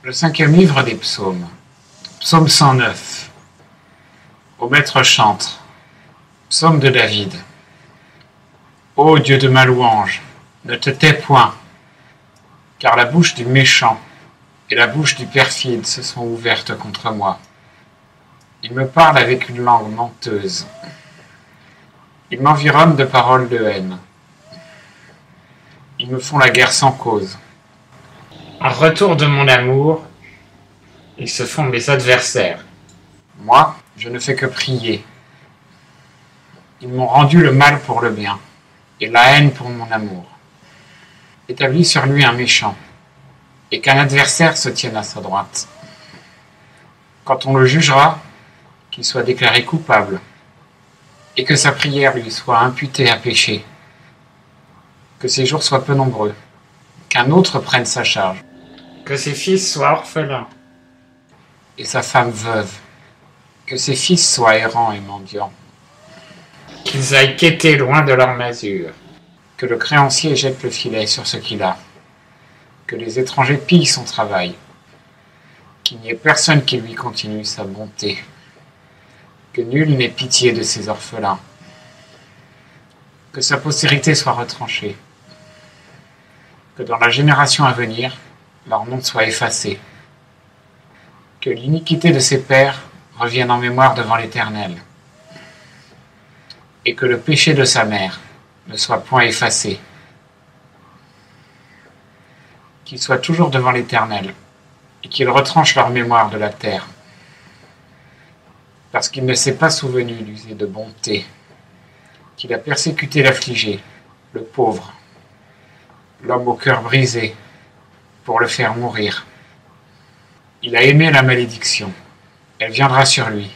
Le cinquième livre des psaumes. Psaume 109. Au maître chantre. Psaume de David. Ô Dieu de ma louange, ne te tais point, car la bouche du méchant et la bouche du perfide se sont ouvertes contre moi. Il me parle avec une langue menteuse. Ils m'environnent de paroles de haine. Ils me font la guerre sans cause. En retour de mon amour, ils se font mes adversaires. Moi, je ne fais que prier. Ils m'ont rendu le mal pour le bien, et la haine pour mon amour. Établis sur lui un méchant, et qu'un adversaire se tienne à sa droite. Quand on le jugera, qu'il soit déclaré coupable, et que sa prière lui soit imputée à péché, que ses jours soient peu nombreux, qu'un autre prenne sa charge, que ses fils soient orphelins, et sa femme veuve, que ses fils soient errants et mendiants, qu'ils aillent quêter loin de leur masure, que le créancier jette le filet sur ce qu'il a, que les étrangers pillent son travail, qu'il n'y ait personne qui lui continue sa bonté, que nul n'ait pitié de ses orphelins, que sa postérité soit retranchée, que dans la génération à venir, leur nom soit effacé, que l'iniquité de ses pères revienne en mémoire devant l'Éternel, et que le péché de sa mère ne soit point effacé, qu'il soit toujours devant l'Éternel, et qu'il retranche leur mémoire de la terre, parce qu'il ne s'est pas souvenu d'user de bonté, qu'il a persécuté l'affligé, le pauvre, l'homme au cœur brisé, pour le faire mourir. Il a aimé la malédiction, elle viendra sur lui.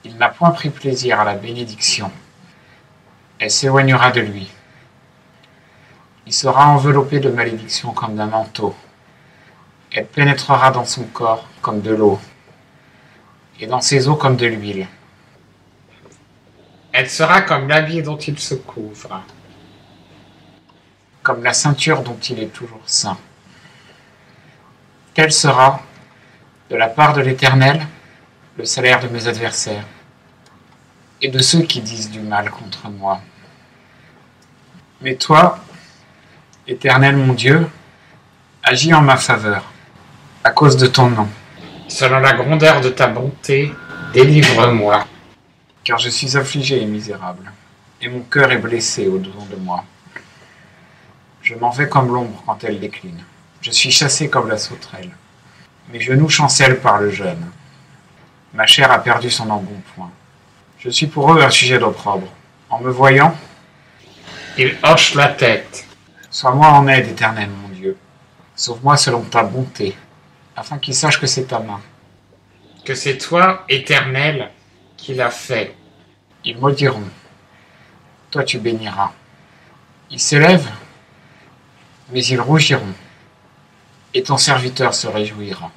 Il n'a point pris plaisir à la bénédiction, elle s'éloignera de lui. Il sera enveloppé de malédiction comme d'un manteau, elle pénétrera dans son corps comme de l'eau, et dans ses os comme de l'huile. Elle sera comme l'habit dont il se couvre, comme la ceinture dont il est toujours ceint. Quel sera, de la part de l'Éternel, le salaire de mes adversaires et de ceux qui disent du mal contre moi? Mais toi, Éternel mon Dieu, agis en ma faveur, à cause de ton nom. Selon la grandeur de ta bonté, délivre-moi, car je suis affligé et misérable, et mon cœur est blessé au-dedans de moi. Je m'en vais comme l'ombre quand elle décline. Je suis chassé comme la sauterelle. Mes genoux chancellent par le jeûne. Ma chair a perdu son embonpoint. Je suis pour eux un sujet d'opprobre. En me voyant, ils hochent la tête. Sois-moi en aide, Éternel, mon Dieu. Sauve-moi selon ta bonté, afin qu'ils sachent que c'est ta main. Que c'est toi, Éternel, qui l'as fait. Ils maudiront. Toi, tu béniras. Ils s'élèvent, mais ils rougiront. Et ton serviteur se réjouira.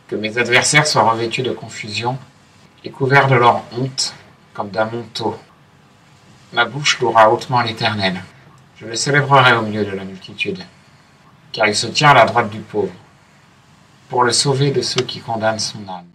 Que mes adversaires soient revêtus de confusion et couverts de leur honte comme d'un manteau. Ma bouche louera hautement l'Éternel. Je le célébrerai au milieu de la multitude, car il se tient à la droite du pauvre, pour le sauver de ceux qui condamnent son âme.